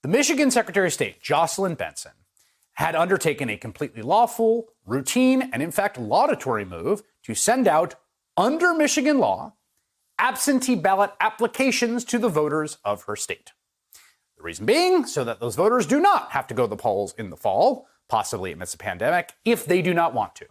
The Michigan Secretary of State, Jocelyn Benson, had undertaken a completely lawful, routine, and in fact laudatory move to send out, under Michigan law, absentee ballot applications to the voters of her state. The reason being, so that those voters do not have to go to the polls in the fall, possibly amidst a pandemic, if they do not want to.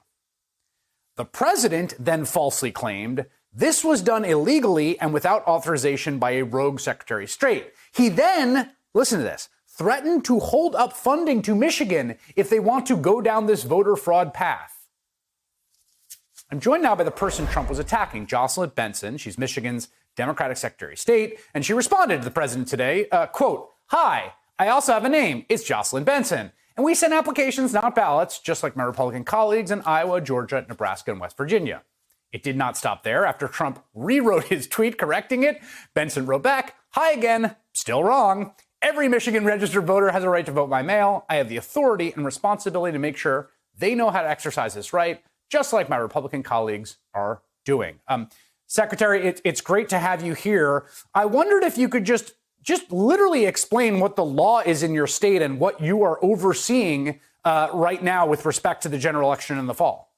The president then falsely claimed this was done illegally and without authorization by a rogue Secretary of State. He then, listen to this, threatened to hold up funding to Michigan if they want to go down this voter fraud path. I'm joined now by the person Trump was attacking, Jocelyn Benson. She's Michigan's Democratic Secretary of State, and she responded to the president today, quote, "Hi, I also have a name. It's Jocelyn Benson. And we send applications, not ballots, just like my Republican colleagues in Iowa, Georgia, Nebraska, and West Virginia." It did not stop there. After Trump rewrote his tweet correcting it, Benson wrote back, "Hi again, still wrong. Every Michigan registered voter has a right to vote by mail. I have the authority and responsibility to make sure they know how to exercise this right, just like my Republican colleagues are doing." Secretary, it's great to have you here. I wondered if you could just literally explain what the law is in your state and what you are overseeing right now with respect to the general election in the fall.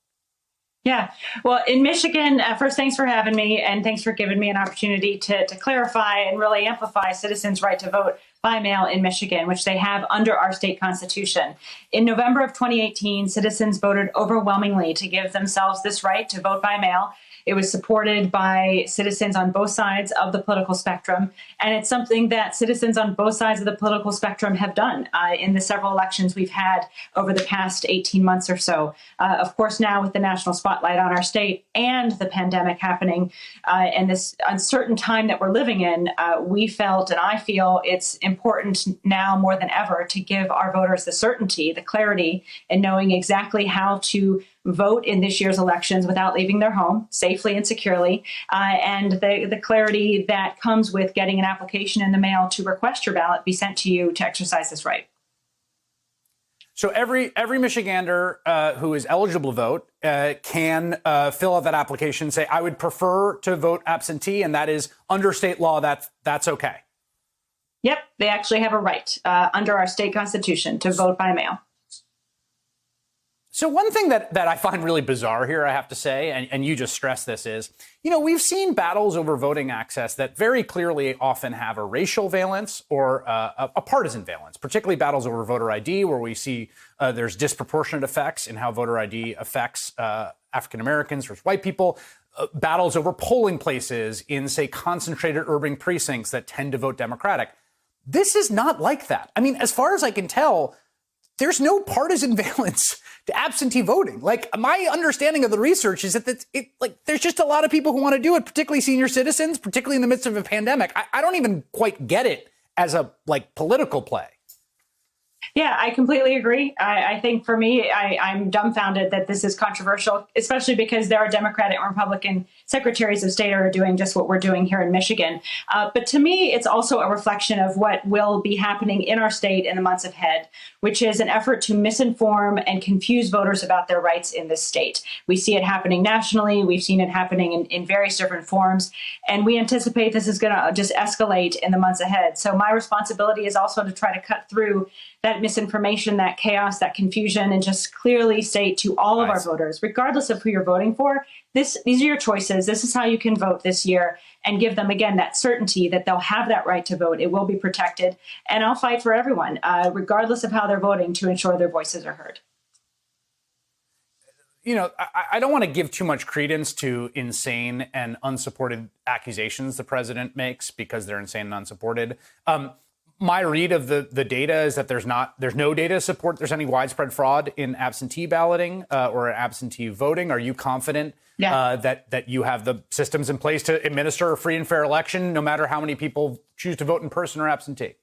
Yeah, well, in Michigan, first, thanks for having me, and thanks for giving me an opportunity to clarify and really amplify citizens' right to vote by mail in Michigan, which they have under our state constitution. In November of 2018, citizens voted overwhelmingly to give themselves this right to vote by mail. It was supported by citizens on both sides of the political spectrum, and it's something that citizens on both sides of the political spectrum have done in the several elections we've had over the past 18 months or so. Of course, now with the national spotlight on our state and the pandemic happening and this uncertain time that we're living in, we felt, and I feel, it's important now more than ever to give our voters the certainty, the clarity, in knowing exactly how to vote in this year's elections without leaving their home safely and securely, and the clarity that comes with getting an application in the mail to request your ballot be sent to you to exercise this right. So every Michigander who is eligible to vote can fill out that application, say, I would prefer to vote absentee, and that is under state law, that's okay. Yep, they actually have a right under our state constitution to vote by mail. So one thing that I find really bizarre here, I have to say, and you just stressed this, is, we've seen battles over voting access that very clearly often have a racial valence or a partisan valence, particularly battles over voter ID, where we see there's disproportionate effects in how voter ID affects African Americans versus white people, battles over polling places in, say, concentrated urban precincts that tend to vote Democratic. This is not like that. I mean, as far as I can tell, there's no partisan valence to absentee voting. Like, my understanding of the research is that there's just a lot of people who want to do it, particularly senior citizens, particularly in the midst of a pandemic. I don't even quite get it as a political play. Yeah, I completely agree. I think for me, I'm dumbfounded that this is controversial, especially because there are Democratic and Republican secretaries of state who are doing just what we're doing here in Michigan. But to me, it's also a reflection of what will be happening in our state in the months ahead, which is an effort to misinform and confuse voters about their rights in this state. We see it happening nationally. We've seen it happening in various different forms. And we anticipate this is going to just escalate in the months ahead. So my responsibility is also to try to cut through that misinformation, that chaos, that confusion, and just clearly state to all of our voters, regardless of who you're voting for, these are your choices. This is how you can vote this year, and give them, again, that certainty that they'll have that right to vote. It will be protected. And I'll fight for everyone, regardless of how they're voting, to ensure their voices are heard. I don't want to give too much credence to insane and unsupported accusations the president makes because they're insane and unsupported. My read of the data is that there's no data to support there's any widespread fraud in absentee balloting or absentee voting. Are you confident that you have the systems in place to administer a free and fair election, no matter how many people choose to vote in person or absentee?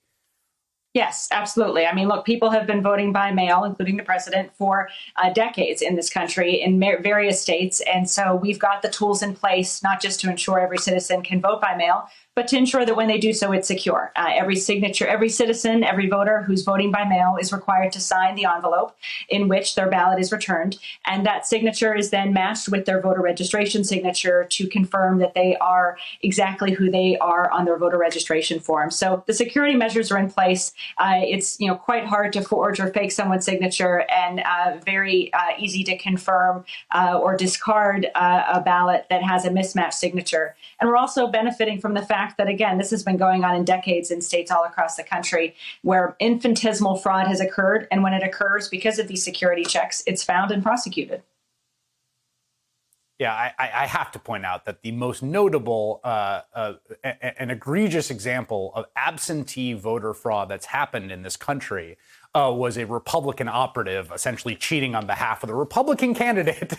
Yes, absolutely. I mean, look, people have been voting by mail, including the president, for decades in this country in various states. And so we've got the tools in place, not just to ensure every citizen can vote by mail, but to ensure that when they do so, it's secure. Every signature, every citizen, every voter who's voting by mail is required to sign the envelope in which their ballot is returned. And that signature is then matched with their voter registration signature to confirm that they are exactly who they are on their voter registration form. So the security measures are in place. It's quite hard to forge or fake someone's signature, and very easy to confirm or discard a ballot that has a mismatched signature. And we're also benefiting from the fact that, again, this has been going on in decades in states all across the country where infinitesimal fraud has occurred. And when it occurs, because of these security checks, it's found and prosecuted. Yeah, I have to point out that the most notable and egregious example of absentee voter fraud that's happened in this country was a Republican operative essentially cheating on behalf of the Republican candidate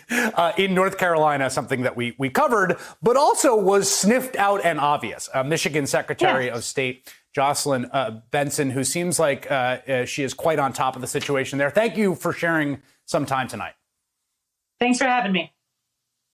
in North Carolina, something that we covered, but also was sniffed out and obvious. Michigan Secretary of State Jocelyn Benson, who seems like she is quite on top of the situation there. Thank you for sharing some time tonight. Thanks for having me.